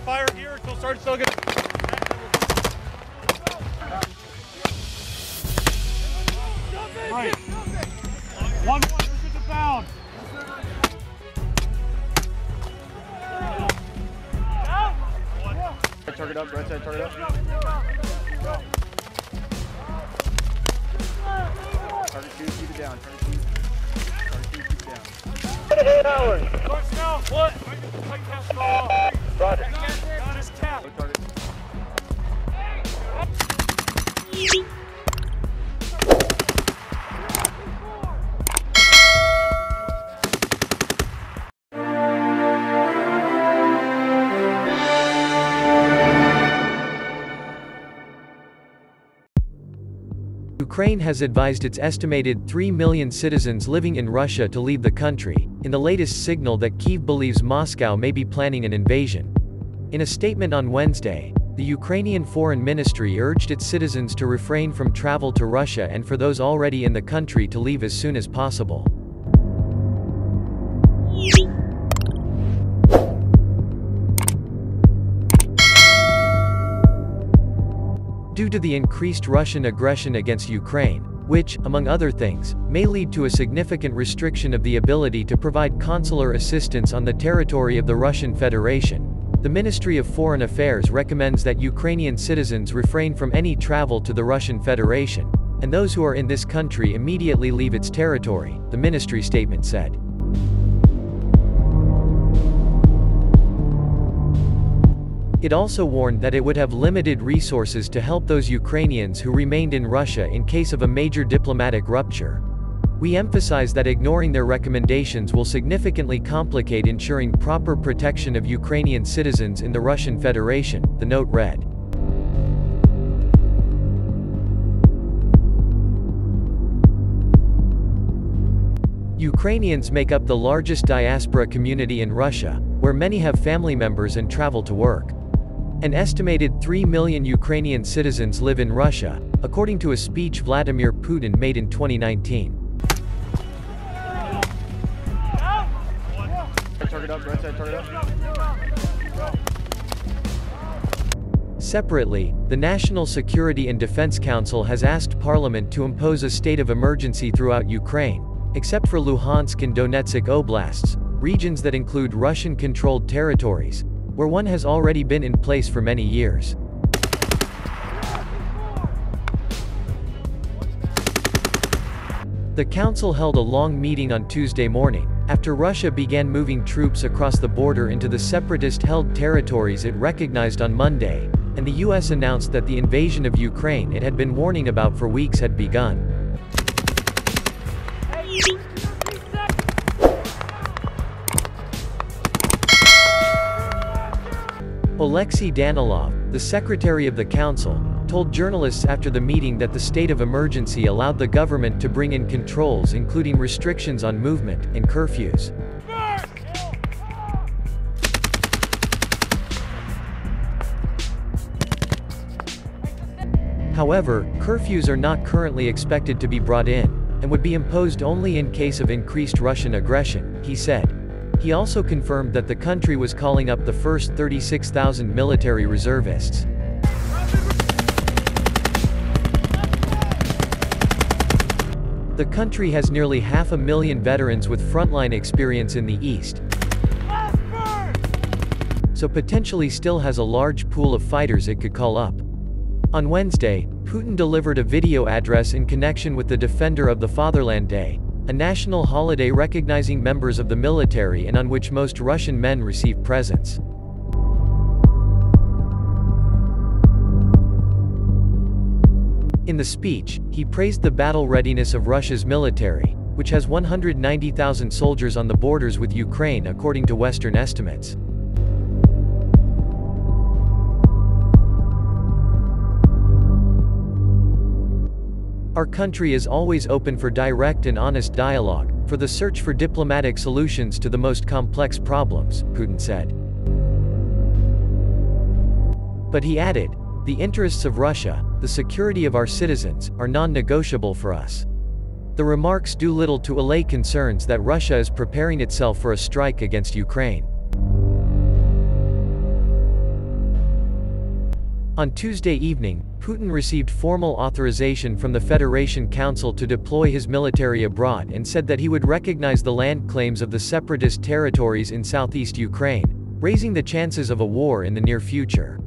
fire here until Sergeant still gets. Right. 1-1, push it to down. Target up, right side target up. Target 2, keep it down. Target 2, keep it down. 8 hours. Push now. What? Roger. Just tap. Low target. Ukraine has advised its estimated 3 million citizens living in Russia to leave the country, in the latest signal that Kyiv believes Moscow may be planning an invasion. In a statement on Wednesday, the Ukrainian Foreign Ministry urged its citizens to refrain from travel to Russia and for those already in the country to leave as soon as possible. Due to the increased Russian aggression against Ukraine, which, among other things, may lead to a significant restriction of the ability to provide consular assistance on the territory of the Russian Federation, the Ministry of Foreign Affairs recommends that Ukrainian citizens refrain from any travel to the Russian Federation, and those who are in this country immediately leave its territory, the ministry statement said. It also warned that it would have limited resources to help those Ukrainians who remained in Russia in case of a major diplomatic rupture. We emphasize that ignoring their recommendations will significantly complicate ensuring proper protection of Ukrainian citizens in the Russian Federation, the note read. Ukrainians make up the largest diaspora community in Russia, where many have family members and travel to work. An estimated 3 million Ukrainian citizens live in Russia, according to a speech Vladimir Putin made in 2019. Target up, right side target up. Separately, the National Security and Defense Council has asked Parliament to impose a state of emergency throughout Ukraine, except for Luhansk and Donetsk oblasts, regions that include Russian-controlled territories, where one has already been in place for many years. The council held a long meeting on Tuesday morning, after Russia began moving troops across the border into the separatist-held territories it recognized on Monday, and the US announced that the invasion of Ukraine it had been warning about for weeks had begun. Alexei Danilov, the secretary of the council, told journalists after the meeting that the state of emergency allowed the government to bring in controls including restrictions on movement and curfews. However, curfews are not currently expected to be brought in, and would be imposed only in case of increased Russian aggression, he said. He also confirmed that the country was calling up the first 36,000 military reservists. The country has nearly 500,000 veterans with frontline experience in the east, so potentially still has a large pool of fighters it could call up. On Wednesday, Putin delivered a video address in connection with the Defender of the Fatherland Day, a national holiday recognizing members of the military and on which most Russian men receive presents. In the speech, he praised the battle readiness of Russia's military, which has 190,000 soldiers on the borders with Ukraine according to Western estimates. Our country is always open for direct and honest dialogue, for the search for diplomatic solutions to the most complex problems, Putin said. But he added, the interests of Russia, the security of our citizens, are non-negotiable for us. The remarks do little to allay concerns that Russia is preparing itself for a strike against Ukraine. On Tuesday evening, Putin received formal authorization from the Federation Council to deploy his military abroad and said that he would recognize the land claims of the separatist territories in southeast Ukraine, raising the chances of a war in the near future.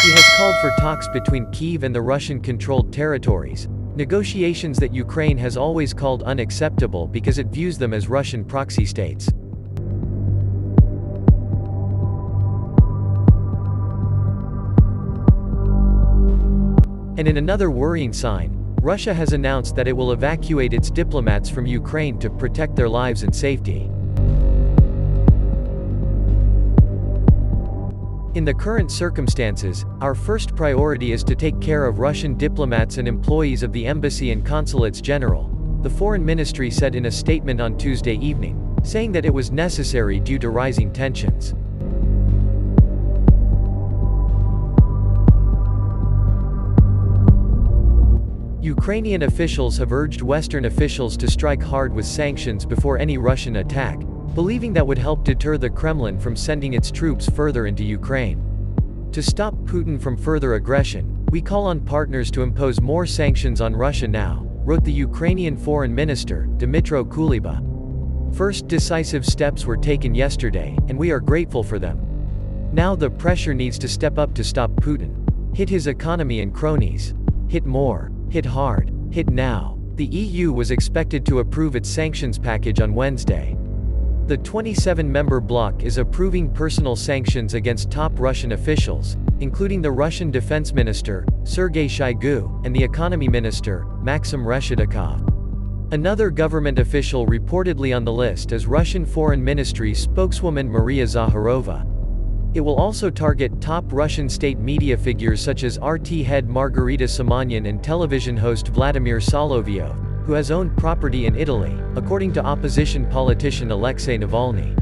He has called for talks between Kyiv and the Russian-controlled territories, negotiations that Ukraine has always called unacceptable because it views them as Russian proxy states. And in another worrying sign, Russia has announced that it will evacuate its diplomats from Ukraine to protect their lives and safety. In the current circumstances, our first priority is to take care of Russian diplomats and employees of the embassy and consulates general, the foreign ministry said in a statement on Tuesday evening, saying that it was necessary due to rising tensions. Ukrainian officials have urged Western officials to strike hard with sanctions before any Russian attack, believing that would help deter the Kremlin from sending its troops further into Ukraine. To stop Putin from further aggression, we call on partners to impose more sanctions on Russia now, wrote the Ukrainian Foreign Minister, Dmytro Kuleba. First decisive steps were taken yesterday, and we are grateful for them. Now the pressure needs to step up to stop Putin. Hit his economy and cronies. Hit more. Hit hard. Hit now. The EU was expected to approve its sanctions package on Wednesday. The 27-member bloc is approving personal sanctions against top Russian officials, including the Russian Defense Minister, Sergei Shoigu, and the Economy Minister, Maxim Reshetnikov. Another government official reportedly on the list is Russian Foreign Ministry spokeswoman Maria Zakharova. It will also target top Russian state media figures such as RT head Margarita Simonyan and television host Vladimir Solovyov, who has owned property in Italy, according to opposition politician Alexei Navalny.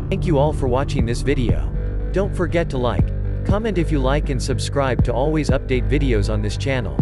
Thank you all for watching this video. Don't forget to like, comment if you like and subscribe to always update videos on this channel.